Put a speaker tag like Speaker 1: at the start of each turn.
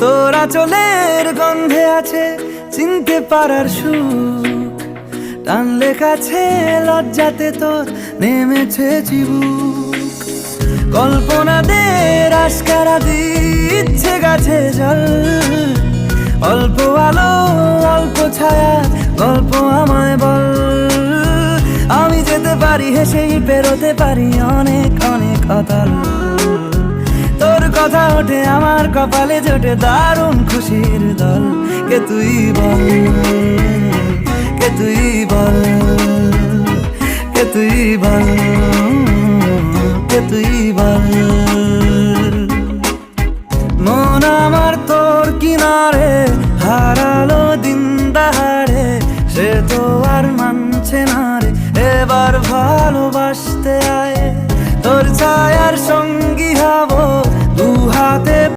Speaker 1: তোরা চলের গন্ধে আছে চিনতে পারার সুখ, টানলে কাছে লজ্জাতে তোর নেমেছে চিবুক। কল্পনাদের আশকারা দিচ্ছে গাছে জল, অল্প আলো অল্প ছায়া গল্প আমায় বল। আমি যেতে পারি হেসেই পেরোতে পারি অনেক অনেক অতল। তোর কথা ওঠে আমার কপালে জোটে দারুণ খুশির দল। কে তুই বল, কে তুই বল, কে তুই বল, কে তুই বল। মন আমার তোর কিনারে